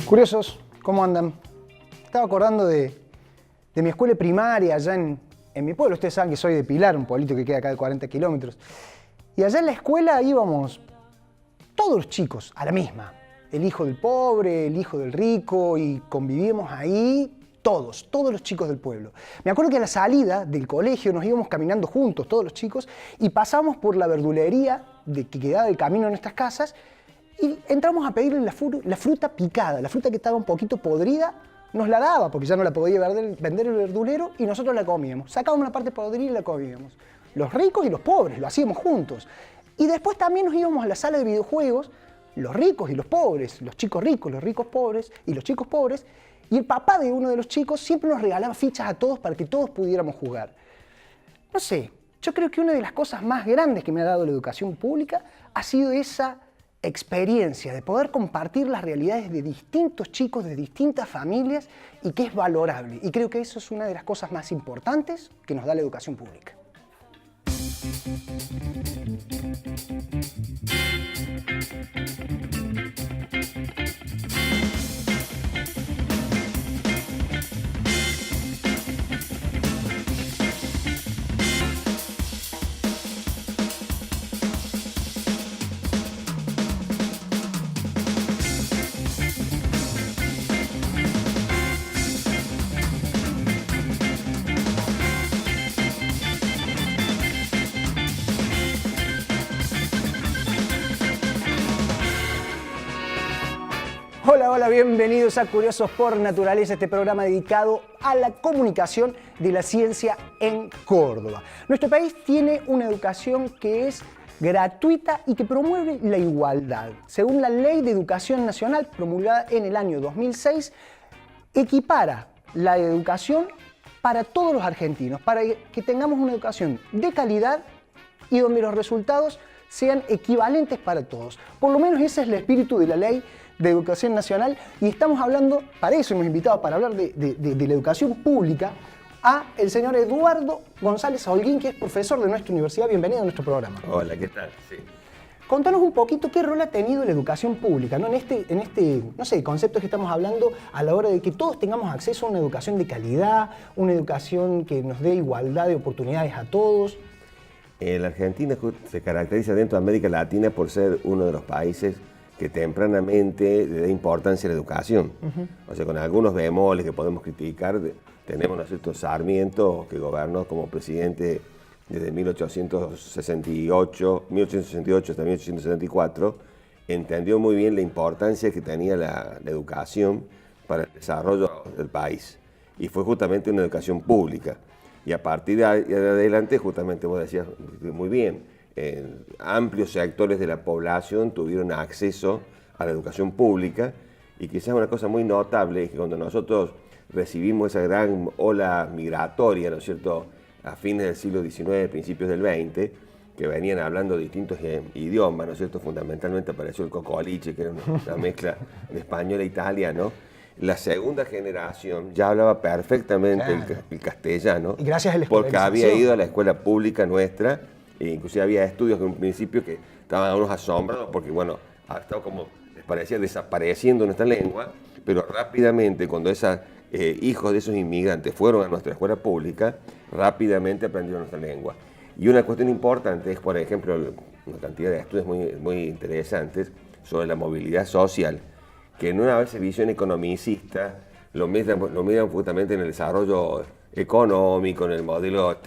Curiosos, ¿cómo andan? Estaba acordando de mi escuela primaria allá en mi pueblo. Ustedes saben que soy de Pilar, un pueblito que queda acá de 40 kilómetros. Y allá en la escuela íbamos todos los chicos a la misma. El hijo del pobre, el hijo del rico, y convivíamos ahí todos los chicos del pueblo. Me acuerdo que a la salida del colegio nos íbamos caminando juntos, todos los chicos, y pasamos por la verdulería que quedaba del camino de nuestras casas, y entramos a pedirle la fruta picada, la fruta que estaba un poquito podrida, nos la daba porque ya no la podía vender el verdulero y nosotros la comíamos. Sacábamos la parte podrida y la comíamos. Los ricos y los pobres, lo hacíamos juntos. Y después también nos íbamos a la sala de videojuegos, los ricos y los pobres, los chicos ricos, los ricos pobres y los chicos pobres, y el papá de uno de los chicos siempre nos regalaba fichas a todos para que todos pudiéramos jugar. No sé, yo creo que una de las cosas más grandes que me ha dado la educación pública ha sido esa experiencia de poder compartir las realidades de distintos chicos, de distintas familias, y que es valorable. Y creo que eso es una de las cosas más importantes que nos da la educación pública. Hola, bienvenidos a Curiosos por Naturaleza, este programa dedicado a la comunicación de la ciencia en Córdoba. Nuestro país tiene una educación que es gratuita y que promueve la igualdad. Según la Ley de Educación Nacional, promulgada en el año 2006, equipara la educación para todos los argentinos, para que tengamos una educación de calidad y donde los resultados sean equivalentes para todos. Por lo menos ese es el espíritu de la Ley de Educación Nacional, y estamos hablando, para eso hemos invitado, para hablar de la educación pública, a el señor Eduardo González Holguín, que es profesor de nuestra universidad. Bienvenido a nuestro programa. Hola, ¿qué tal? Sí. Contanos un poquito qué rol ha tenido la educación pública, ¿no? En este, no sé, conceptos que estamos hablando a la hora de que todos tengamos acceso a una educación de calidad, una educación que nos dé igualdad de oportunidades a todos. La Argentina se caracteriza dentro de América Latina por ser uno de los países que tempranamente le da importancia a la educación. O sea, con algunos bemoles que podemos criticar, tenemos, ¿no es cierto?, Sarmiento, que gobernó como presidente desde 1868 hasta 1874, entendió muy bien la importancia que tenía la educación para el desarrollo del país. Y fue justamente una educación pública. Y a partir de adelante, justamente vos decías muy bien, amplios sectores de la población tuvieron acceso a la educación pública, y quizás una cosa muy notable es que cuando nosotros recibimos esa gran ola migratoria, ¿no es cierto?, a fines del siglo XIX, principios del XX, que venían hablando distintos idiomas, ¿no es cierto?, fundamentalmente apareció el cocoliche, que era una mezcla de español e italiano. La segunda generación ya hablaba perfectamente el castellano, y gracias a la porque había ido a la escuela pública nuestra. E inclusive había estudios en un principio que estaban a unos asombrados porque, bueno, estaba como, les parecía desapareciendo nuestra lengua, pero rápidamente cuando hijos de esos inmigrantes fueron a nuestra escuela pública, rápidamente aprendieron nuestra lengua. Y una cuestión importante es, por ejemplo, una cantidad de estudios muy interesantes sobre la movilidad social, que en una visión economicista lo miran justamente en el desarrollo económico, en el modelo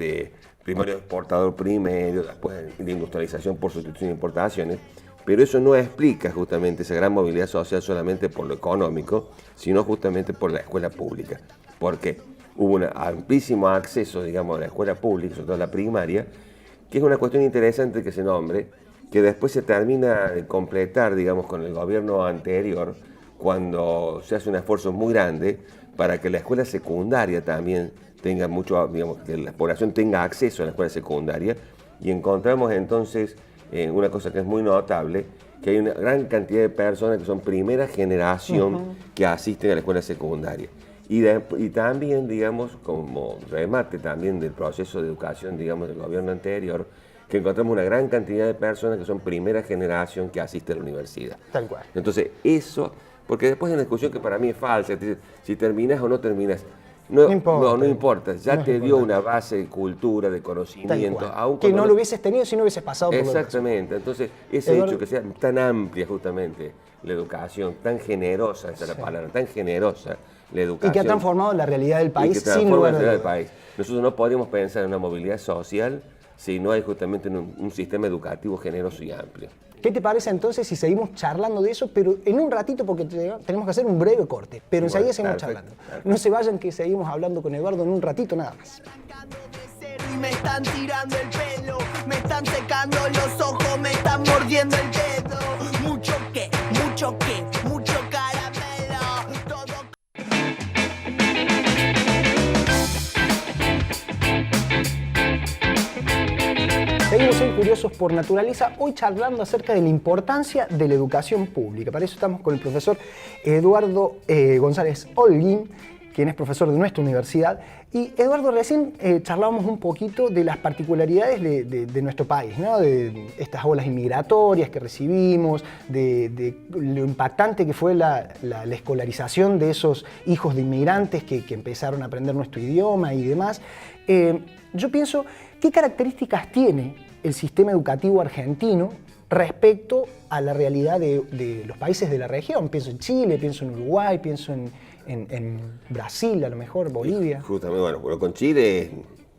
primario exportador primario, después de industrialización por sustitución de importaciones, pero eso no explica justamente esa gran movilidad social solamente por lo económico, sino justamente por la escuela pública. Porque hubo un amplísimo acceso, digamos, a la escuela pública, sobre todo a la primaria, que es una cuestión interesante que se nombre, que después se termina de completar, digamos, con el gobierno anterior, cuando se hace un esfuerzo muy grande para que la escuela secundaria también tenga mucho, digamos, que la población tenga acceso a la escuela secundaria, y encontramos entonces una cosa que es muy notable, que hay una gran cantidad de personas que son primera generación que asisten a la escuela secundaria. Y también, digamos, como remate también del proceso de educación, digamos, del gobierno anterior, que encontramos una gran cantidad de personas que son primera generación que asisten a la universidad. Tal cual. Entonces, eso Porque después hay una discusión que para mí es falsa, si terminas o no terminas. No importa, ya no te es dio importante. una base de cultura, de Tal conocimiento. cual. Aun Que cuando no lo hubieses tenido si no hubieses pasado por lo Exactamente, entonces ese Eduardo, hecho que sea tan amplia justamente la educación, tan generosa, esa es la palabra, tan generosa la educación. y que ha transformado la realidad del y país que sin transforma lugar la a realidad del dudas. país. Nosotros no podríamos pensar en una movilidad social si no hay justamente un sistema educativo generoso y amplio. ¿Qué te parece entonces si seguimos charlando de eso, pero en un ratito, porque tenemos que hacer un breve corte, pero Bueno, enseguida seguimos perfecto, charlando? perfecto. No se vayan, que seguimos hablando con Eduardo en un ratito nada más. Y me están tirando el pelo, me están secando los ojos, me están mordiendo el dedo. Mucho caramelo, todo. Seguimos en Curiosos por Naturaleza, hoy charlando acerca de la importancia de la educación pública. Para eso estamos con el profesor Eduardo González Holguín, quien es profesor de nuestra universidad. Y Eduardo, recién charlábamos un poquito de las particularidades de nuestro país, ¿no? De estas olas inmigratorias que recibimos, de lo impactante que fue la escolarización de esos hijos de inmigrantes que empezaron a aprender nuestro idioma y demás. Yo pienso, ¿qué características tiene el sistema educativo argentino respecto a la realidad de los países de la región? Pienso en Chile, pienso en Uruguay, pienso en Brasil, a lo mejor, Bolivia. Justamente, bueno, con Chile es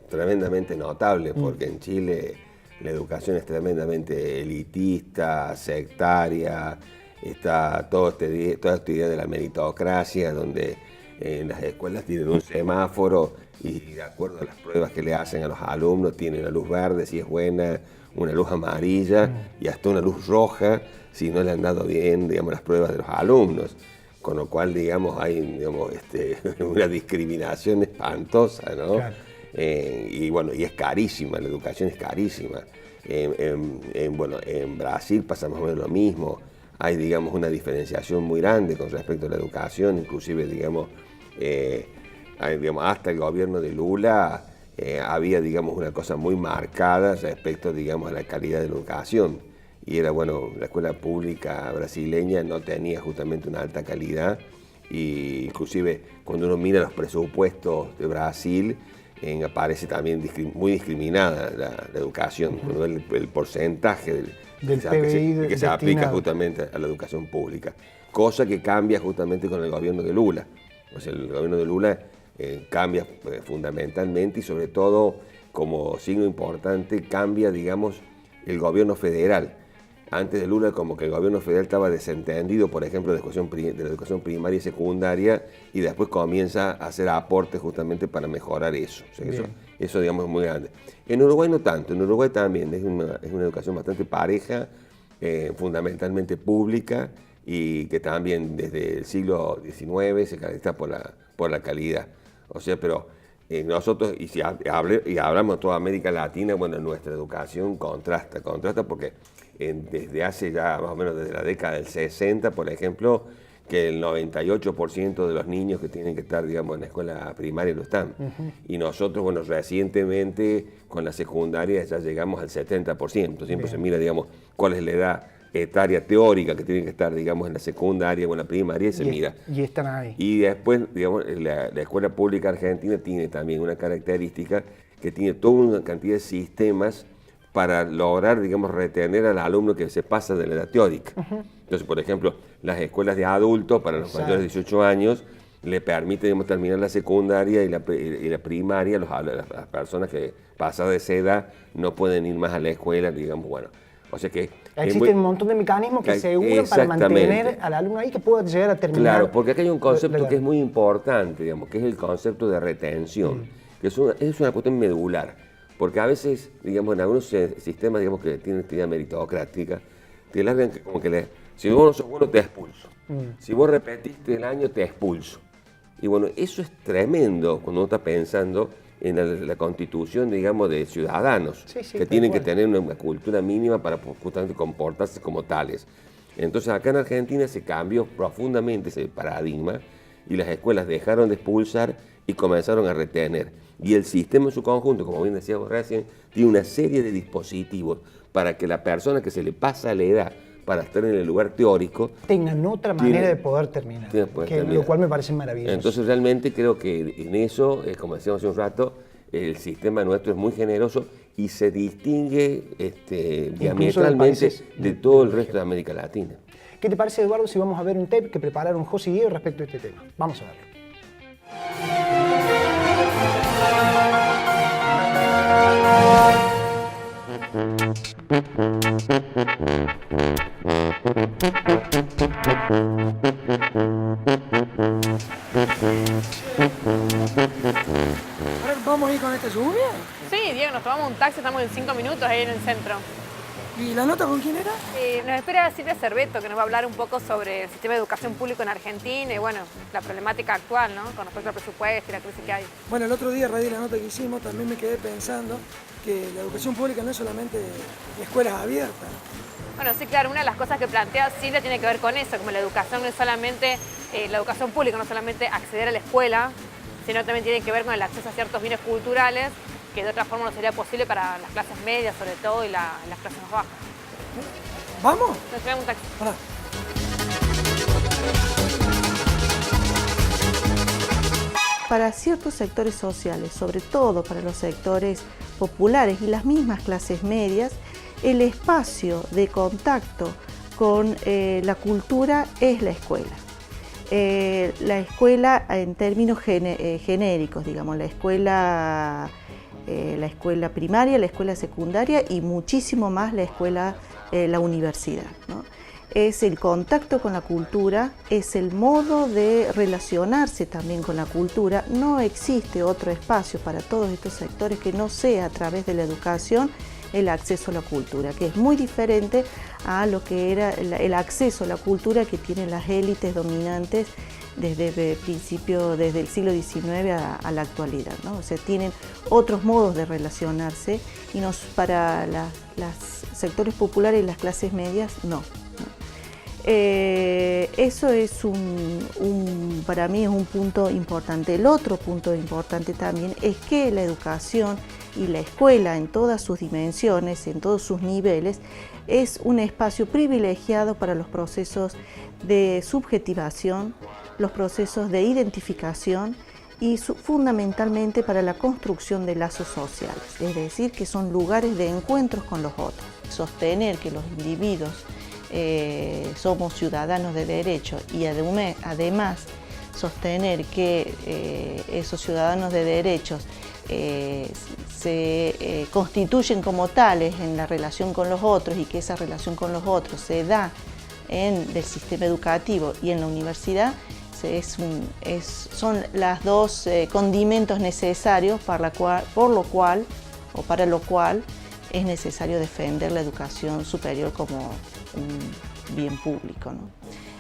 tremendamente notable, porque en Chile la educación es tremendamente elitista, sectaria, está toda esta idea de la meritocracia, donde en las escuelas tienen un semáforo y de acuerdo a las pruebas que le hacen a los alumnos, tienen una luz verde si es buena, una luz amarilla y hasta una luz roja si no le han dado bien, digamos, las pruebas de los alumnos. Con lo cual, digamos, hay, digamos, una discriminación espantosa, ¿no? Claro. Y bueno, y es carísima, la educación es carísima. En Brasil pasa más o menos lo mismo. Hay, digamos, una diferenciación muy grande con respecto a la educación, inclusive, digamos, hasta el gobierno de Lula había, digamos, una cosa muy marcada respecto, digamos, a la calidad de la educación. Y era, bueno, la escuela pública brasileña no tenía justamente una alta calidad, y inclusive cuando uno mira los presupuestos de Brasil, aparece también muy discriminada la educación, cuando el porcentaje Del PBI que se aplica destinado. justamente a la educación pública, cosa que cambia justamente con el gobierno de Lula. O sea, el gobierno de Lula cambia fundamentalmente, y sobre todo como signo importante cambia, digamos, el gobierno federal. Antes de Lula, como que el gobierno federal estaba desentendido, por ejemplo, de la educación primaria y secundaria, y después comienza a hacer aportes justamente para mejorar eso. O sea, eso, digamos, es muy grande. En Uruguay no tanto, en Uruguay también es una educación bastante pareja, fundamentalmente pública, y que también desde el siglo XIX se caracteriza por la calidad. O sea, pero nosotros, y si hablamos de toda América Latina, bueno, nuestra educación contrasta porque desde hace ya más o menos desde la década del 60, por ejemplo, que el 98% de los niños que tienen que estar, digamos, en la escuela primaria lo están. Y nosotros, bueno, recientemente con la secundaria ya llegamos al 70%. Siempre se mira, digamos, cuál es la edad etaria teórica que tienen que estar, digamos, en la secundaria o en la primaria, y se mira. Y están ahí. Y después, digamos, la escuela pública argentina tiene también una característica que tiene toda una cantidad de sistemas para lograr, digamos, retener al alumno que se pasa de la edad teórica. Entonces, por ejemplo, las escuelas de adultos para los mayores de 18 años le permiten, digamos, terminar la secundaria y la primaria. Las personas que pasadas de esa edad no pueden ir más a la escuela, digamos, bueno. O sea que existen un montón de mecanismos que se aseguran para mantener al alumno ahí, que pueda llegar a terminar. Claro, porque acá hay un concepto que es muy importante, digamos, que es el concepto de retención, que es una cuestión medular. Porque a veces, digamos, en algunos sistemas, digamos, que tienen actividad meritocrática, te largan como que si vos no sos bueno, te expulso. Si vos repetiste el año, te expulso. Y bueno, eso es tremendo cuando uno está pensando en la constitución, digamos, de ciudadanos, que tienen que tener una cultura mínima para justamente comportarse como tales. Entonces acá en Argentina se cambió profundamente ese paradigma, y las escuelas dejaron de expulsar y comenzaron a retener. Y el sistema en su conjunto, como bien decíamos recién, tiene una serie de dispositivos para que la persona que se le pasa la edad para estar en el lugar teórico, tengan otra manera de poder terminar, lo cual me parece maravilloso. Entonces realmente creo que en eso, como decíamos hace un rato, el sistema nuestro es muy generoso y se distingue diametralmente de todo el resto de América Latina. ¿Qué te parece, Eduardo, si vamos a ver un tape que prepararon José y Diego respecto a este tema? Vamos a verlo. ¿Vamos a ir con esta lluvia? Sí, Diego, nos tomamos un taxi, estamos en 5 minutos ahí en el centro. ¿Y la nota con quién era? Nos espera Silvia Cerveto, que nos va a hablar un poco sobre el sistema de educación público en Argentina y, bueno, la problemática actual, ¿no? Con respecto al presupuesto y la crisis que hay. Bueno, el otro día, a raíz de la nota que hicimos, también me quedé pensando que la educación pública no es solamente escuelas abiertas. Bueno, sí, claro, una de las cosas que plantea Silvia tiene que ver con eso, como la educación no es solamente, la educación pública no es solamente acceder a la escuela, sino también tiene que ver con el acceso a ciertos bienes culturales que de otra forma no sería posible para las clases medias, sobre todo, y las clases más bajas. ¿Vamos? Nos llevamos un taxi. Hola. Para ciertos sectores sociales, sobre todo para los sectores populares y las mismas clases medias, el espacio de contacto con la cultura es la escuela. La escuela en términos genéricos, digamos, la escuela primaria, la escuela secundaria y muchísimo más la universidad, ¿no? Es el contacto con la cultura, es el modo de relacionarse también con la cultura. No existe otro espacio para todos estos sectores que no sea a través de la educación el acceso a la cultura, que es muy diferente a lo que era el acceso a la cultura que tienen las élites dominantes desde el siglo XIX a la actualidad, ¿no? O sea, tienen otros modos de relacionarse y para los sectores populares y las clases medias, no. Eso es para mí es un punto importante. El otro punto importante también es que la educación y la escuela en todas sus dimensiones, en todos sus niveles, es un espacio privilegiado para los procesos de subjetivación, los procesos de identificación y fundamentalmente para la construcción de lazos sociales, es decir, que son lugares de encuentros con los otros. Sostener que los individuos somos ciudadanos de derecho y además sostener que esos ciudadanos de derechos se constituyen como tales en la relación con los otros y que esa relación con los otros se da en el sistema educativo y en la universidad, son los dos condimentos necesarios para lo cual es necesario defender la educación superior como un bien público, ¿no?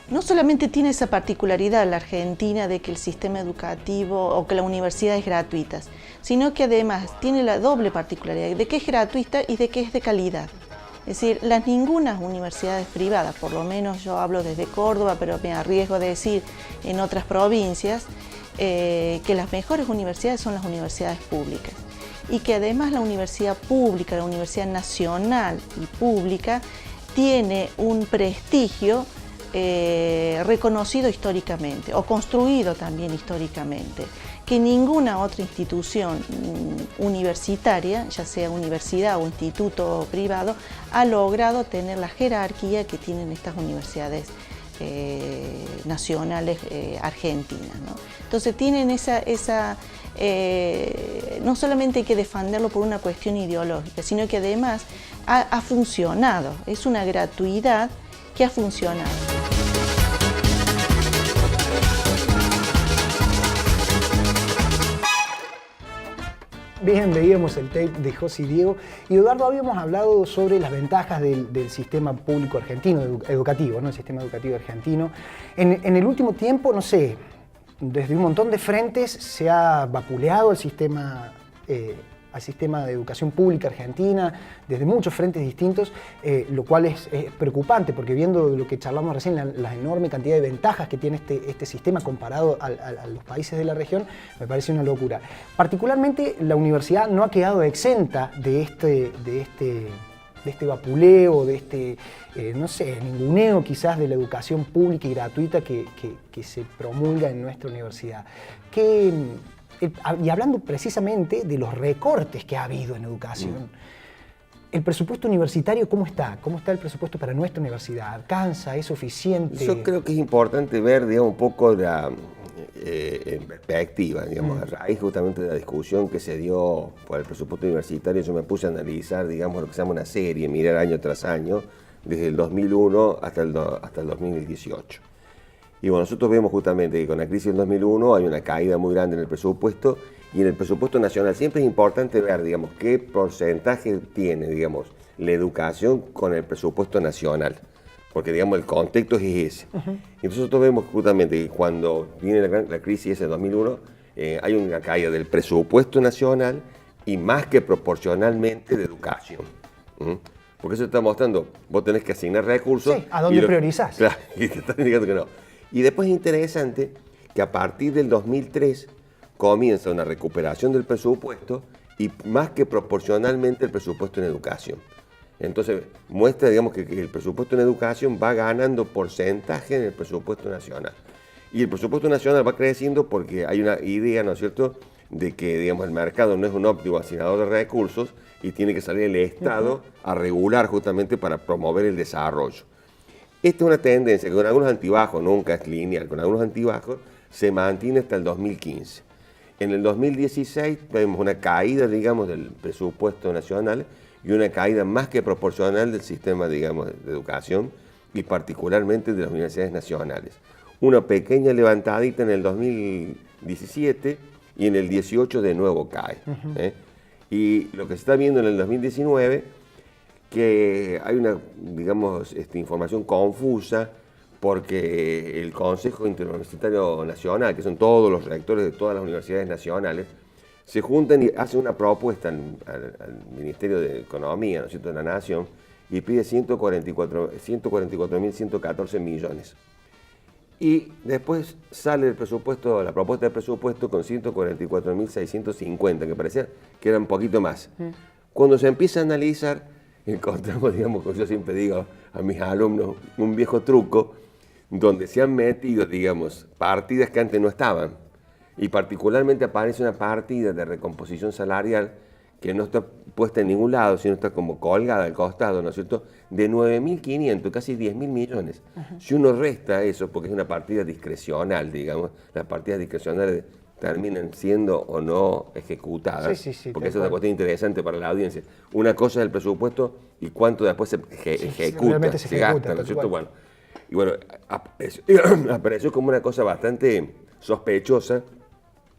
No solamente tiene esa particularidad la Argentina de que el sistema educativo o que la universidad es gratuita, sino que además tiene la doble particularidad de que es gratuita y de que es de calidad. Es decir, ninguna universidades privadas, por lo menos yo hablo desde Córdoba, pero me arriesgo a decir en otras provincias, que las mejores universidades son las universidades públicas. Y que además la universidad pública, la universidad nacional y pública, tiene un prestigio reconocido históricamente o construido también históricamente, que ninguna otra institución universitaria, ya sea universidad o instituto privado, ha logrado tener la jerarquía que tienen estas universidades nacionales argentinas, ¿no? Entonces tienen no solamente hay que defenderlo por una cuestión ideológica, sino que además ha funcionado, es una gratuidad que ha funcionado. Bien, veíamos el tape de José y Diego. Y Eduardo, habíamos hablado sobre las ventajas del sistema público argentino, educativo, ¿no? El sistema educativo argentino. En el último tiempo, no sé, desde un montón de frentes se ha vapuleado al sistema de educación pública argentina, desde muchos frentes distintos, lo cual es preocupante, porque viendo lo que charlamos recién, la enorme cantidad de ventajas que tiene este sistema comparado a los países de la región, me parece una locura. Particularmente la universidad no ha quedado exenta de este vapuleo, de este, no sé, ninguneo quizás de la educación pública y gratuita que se promulga en nuestra universidad. Y hablando precisamente de los recortes que ha habido en educación, ¿el presupuesto universitario cómo está? ¿Cómo está el presupuesto para nuestra universidad? ¿Alcanza? ¿Es suficiente? Yo creo que es importante ver, digamos, un poco en perspectiva, digamos, a raíz justamente de la discusión que se dio por el presupuesto universitario. Yo me puse a analizar, digamos, lo que se llama una serie, mirar año tras año, desde el 2001 hasta el 2018. Y bueno, nosotros vemos justamente que con la crisis del 2001 hay una caída muy grande en el presupuesto, y en el presupuesto nacional siempre es importante ver, digamos, qué porcentaje tiene, digamos, la educación con el presupuesto nacional, porque, digamos, el contexto es ese. Y nosotros vemos justamente que cuando viene la crisis ese de 2001, hay una caída del presupuesto nacional y más que proporcionalmente de educación. Porque eso está mostrando, vos tenés que asignar recursos. Sí, ¿a dónde priorizás? Claro, y te están indicando que no. Y después es interesante que a partir del 2003 comienza una recuperación del presupuesto y más que proporcionalmente el presupuesto en educación. Entonces muestra, digamos, que el presupuesto en educación va ganando porcentaje en el presupuesto nacional. Y el presupuesto nacional va creciendo porque hay una idea, ¿no es cierto?, de que, digamos, el mercado no es un óptimo asignador de recursos y tiene que salir el Estado a regular justamente para promover el desarrollo. Esta es una tendencia que con algunos altibajos, nunca es lineal, con algunos altibajos se mantiene hasta el 2015. En el 2016 vemos una caída, digamos, del presupuesto nacional y una caída más que proporcional del sistema, digamos, de educación y particularmente de las universidades nacionales. Una pequeña levantadita en el 2017 y en el 18 de nuevo cae. Y lo que se está viendo en el 2019, que hay una, digamos, información confusa, porque el Consejo Interuniversitario Nacional, que son todos los rectores de todas las universidades nacionales, se juntan y hacen una propuesta al Ministerio de Economía, ¿no es cierto?, de la Nación, y pide 144.114 millones. Y después sale el presupuesto, la propuesta de presupuesto con 144.650, que parecía que era un poquito más. Cuando se empieza a analizar, encontramos, digamos, como yo siempre digo a mis alumnos, un viejo truco donde se han metido, digamos, partidas que antes no estaban. Y particularmente aparece una partida de recomposición salarial que no está puesta en ningún lado, sino está como colgada al costado, ¿no es cierto?, de 9.500, casi 10.000 millones. Si uno resta eso, porque es una partida discrecional, digamos, las partidas discrecionales terminan siendo o no ejecutadas, porque eso es una cuestión interesante para la audiencia. Una cosa es el presupuesto y cuánto después se ejecuta, se gasta, ¿no es cierto? Bueno, y bueno, apareció como una cosa bastante sospechosa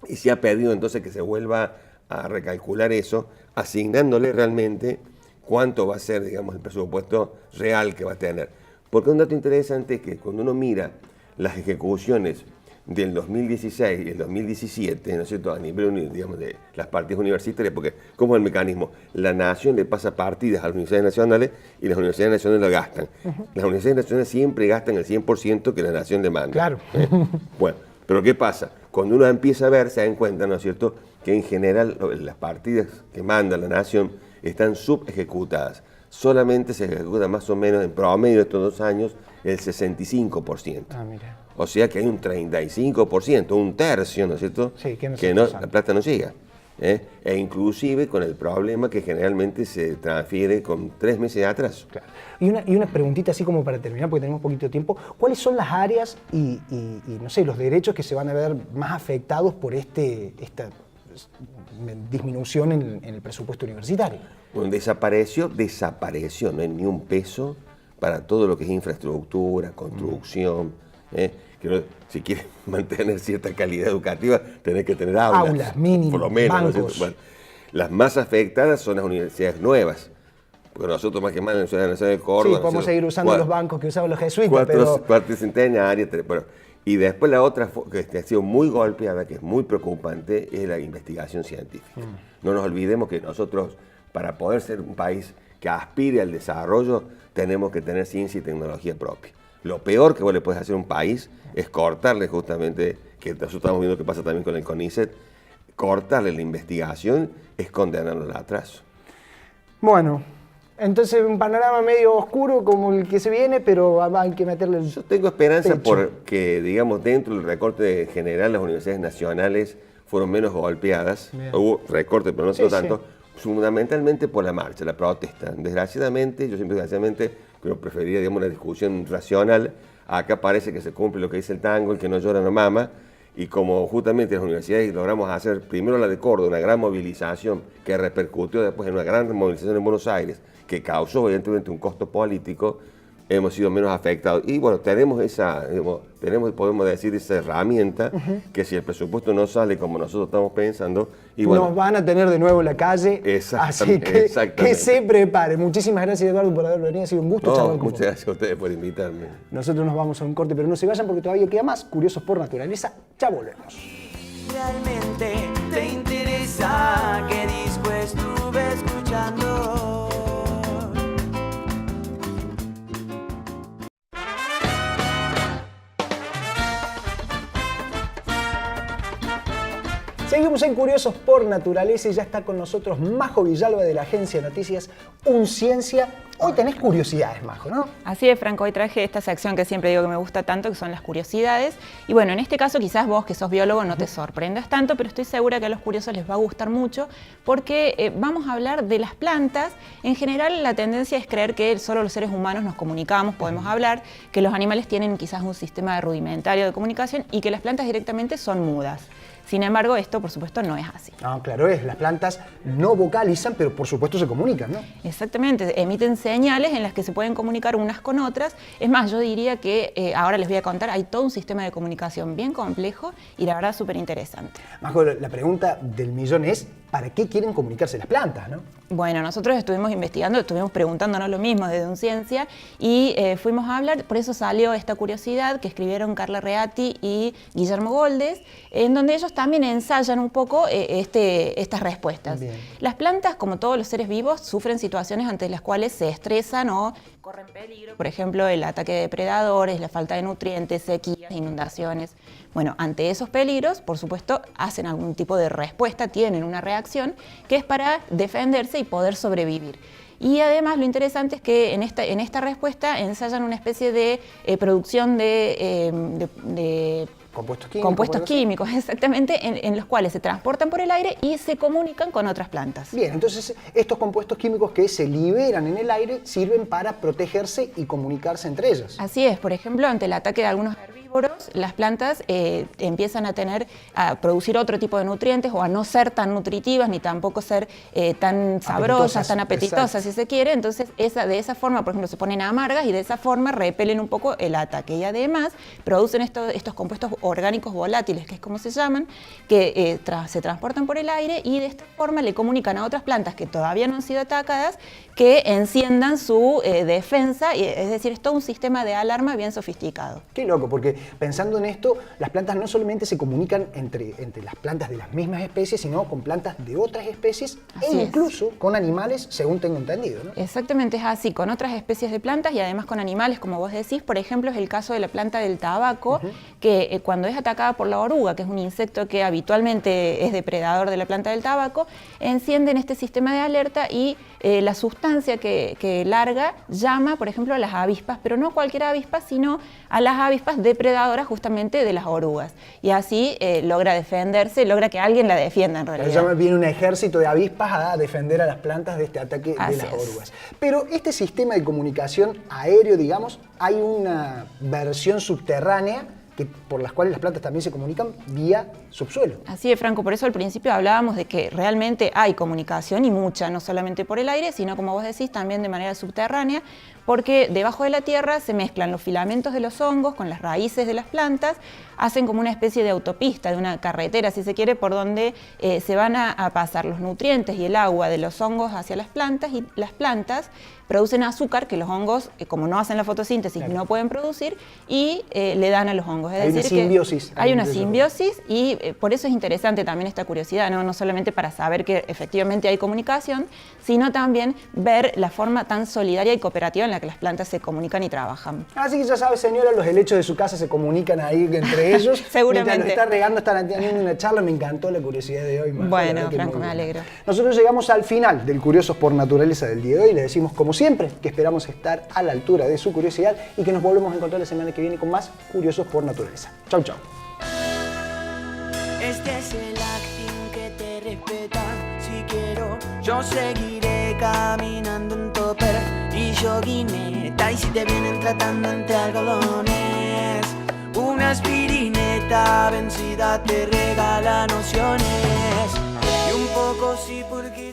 y se ha pedido entonces que se vuelva a recalcular eso, asignándole realmente cuánto va a ser, digamos, el presupuesto real que va a tener. Porque un dato interesante es que cuando uno mira las ejecuciones del 2016 y el 2017, ¿no es cierto?, a nivel, digamos, de las partidas universitarias, porque ¿cómo es el mecanismo? La nación le pasa partidas a las universidades nacionales y las universidades nacionales lo gastan. Las universidades nacionales siempre gastan el 100% que la nación demanda. Claro. Bueno, pero ¿qué pasa? Cuando uno empieza a ver, se dan cuenta, ¿no es cierto?, que en general las partidas que manda la nación están subejecutadas. Solamente se ejecuta más o menos en promedio de estos 2 años el 65%. Ah, mira. O sea que hay un 35%, un tercio, ¿no es cierto?, sí, que la plata no llega. E inclusive con el problema que generalmente se transfiere con 3 meses de atraso. Claro. Y una preguntita así como para terminar, porque tenemos poquito tiempo. ¿Cuáles son las áreas y no sé, los derechos que se van a ver más afectados por esta disminución en el presupuesto universitario? Bueno, desapareció, no hay ni un peso para todo lo que es infraestructura, construcción. Que si quieres mantener cierta calidad educativa, tenés que tener aulas mínimo, por lo menos, bancos. Bueno, las más afectadas son las universidades nuevas, porque nosotros más que más en la Universidad Nacional de Córdoba... Sí, podemos seguir usando los bancos que usaban los jesuitas, pero... Cuatricentenaria, bueno. Y después la otra que ha sido muy golpeada, que es muy preocupante, es la investigación científica. No nos olvidemos que nosotros, para poder ser un país que aspire al desarrollo, tenemos que tener ciencia y tecnología propia. Lo peor que vos le puedes hacer a un país es cortarle justamente, que nosotros estamos viendo que pasa también con el CONICET, cortarle la investigación es condenarlo al atraso. Bueno, Entonces un panorama medio oscuro como el que se viene, pero hay que meterle el Yo tengo esperanza pecho. porque, digamos, dentro del recorte general, las universidades nacionales fueron menos golpeadas. Bien. Hubo recortes, pero no Sí, tanto. Fundamentalmente por la marcha, la protesta. Desgraciadamente, yo siempre desgraciadamente, pero preferiría, digamos, una discusión racional. Acá parece que se cumple lo que dice el tango, el que no llora no mama. Y como justamente las universidades logramos hacer primero la de Córdoba, una gran movilización que repercutió después en una gran movilización en Buenos Aires, que causó evidentemente un costo político, hemos sido menos afectados. Y bueno, tenemos esa, podemos decir, esa herramienta que si el presupuesto no sale como nosotros estamos pensando, y bueno, nos van a tener de nuevo en la calle, así que se prepare. Muchísimas gracias, Eduardo, por haber venido, ha sido un gusto charlar con vos. muchas gracias a ustedes por invitarme. Nosotros nos vamos a un corte, pero no se vayan porque todavía queda más Curiosos por Naturaleza. Ya volvemos. Realmente te interesa qué disco estuve escuchando. Seguimos en Curiosos por Naturaleza y ya está con nosotros Majo Villalba de la agencia de noticias Unciencia. Hoy tenés curiosidades, Majo, ¿no? Así es, Franco, hoy traje esta sección que siempre digo que me gusta tanto, que son las curiosidades. Y bueno, en este caso quizás vos, que sos biólogo, no te sorprendas tanto, pero estoy segura que a los curiosos les va a gustar mucho porque vamos a hablar de las plantas. En general, la tendencia es creer que solo los seres humanos nos comunicamos, podemos hablar, que los animales tienen quizás un sistema rudimentario de comunicación y que las plantas directamente son mudas. Sin embargo, esto por supuesto no es así. No, claro es, las plantas no vocalizan, pero por supuesto se comunican, ¿no? Exactamente, emiten señales en las que se pueden comunicar unas con otras. Es más, yo diría que ahora les voy a contar, hay todo un sistema de comunicación bien complejo y la verdad súper interesante. Majo, la pregunta del millón es, ¿para qué quieren comunicarse las plantas, no? Bueno, nosotros estuvimos investigando, estuvimos preguntándonos lo mismo desde Unciencia y fuimos a hablar, por eso salió esta curiosidad que escribieron Carla Reati y Guillermo Goldes, en donde ellos también ensayan un poco estas respuestas. Bien. Las plantas, como todos los seres vivos, sufren situaciones ante las cuales se estresan o corren peligro, por ejemplo, el ataque de depredadores, la falta de nutrientes, sequías, inundaciones. Bueno, ante esos peligros, por supuesto, hacen algún tipo de respuesta, tienen una reacción que es para defenderse y poder sobrevivir. Y además lo interesante es que en esta respuesta ensayan una especie de producción de compuestos químicos, exactamente, en los cuales se transportan por el aire y se comunican con otras plantas. Bien, entonces estos compuestos químicos que se liberan en el aire sirven para protegerse y comunicarse entre ellas. Así es, por ejemplo, ante el ataque de algunos herbívoros, las plantas empiezan a producir otro tipo de nutrientes o a no ser tan nutritivas ni tampoco ser tan sabrosas, tan apetitosas, exacto, si se quiere. Entonces, de esa forma, por ejemplo, se ponen amargas y de esa forma repelen un poco el ataque. Y además producen estos compuestos orgánicos volátiles, que es como se llaman, que se transportan por el aire y de esta forma le comunican a otras plantas que todavía no han sido atacadas que enciendan su defensa, es decir, es todo un sistema de alarma bien sofisticado. Qué loco, porque pensando en esto, las plantas no solamente se comunican entre las plantas de las mismas especies, sino con plantas de otras especies Así e es. incluso con animales, según tengo entendido, ¿no? Exactamente, es así, con otras especies de plantas y además con animales, como vos decís. Por ejemplo, es el caso de la planta del tabaco, que cuando es atacada por la oruga, que es un insecto que habitualmente es depredador de la planta del tabaco, encienden este sistema de alerta y la sustancia que larga llama, por ejemplo, a las avispas, pero no cualquier avispa, sino a las avispas depredadoras justamente de las orugas. Y así logra defenderse, logra que alguien la defienda en realidad. Ya viene un ejército de avispas a defender a las plantas de este ataque Así de las es. orugas. Pero este sistema de comunicación aéreo, digamos, hay una versión subterránea por las cuales las plantas también se comunican vía subsuelo. Así es, Franco, por eso al principio hablábamos de que realmente hay comunicación y mucha, no solamente por el aire, sino como vos decís, también de manera subterránea, porque debajo de la tierra se mezclan los filamentos de los hongos con las raíces de las plantas, hacen como una especie de autopista, de una carretera, si se quiere, por donde se van a pasar los nutrientes y el agua de los hongos hacia las plantas, y las plantas producen azúcar que los hongos, como no hacen la fotosíntesis, no pueden producir, y le dan a los hongos. Hay una simbiosis. Hay una simbiosis y por eso es interesante también esta curiosidad, no solamente para saber que efectivamente hay comunicación, sino también ver la forma tan solidaria y cooperativa en la que las plantas se comunican y trabajan. Así que ya sabe, señora, los helechos de su casa se comunican ahí entre ellos. Seguramente. Mientras los está regando, están teniendo una charla. Me encantó la curiosidad de hoy, Majo, la Bueno, verdad que Franco, muy me bien. alegro. Nosotros llegamos al final del Curiosos por Naturaleza del día de hoy y le decimos, como siempre, que esperamos estar a la altura de su curiosidad y que nos volvemos a encontrar la semana que viene con más Curiosos por Naturaleza. Chau, chau. Este es el acting que te respeta. Si quiero, yo seguiré caminando en topper y joguineta. Y si te vienen tratando entre algodones, una aspirineta vencida te regala nociones. Y un poco sí porque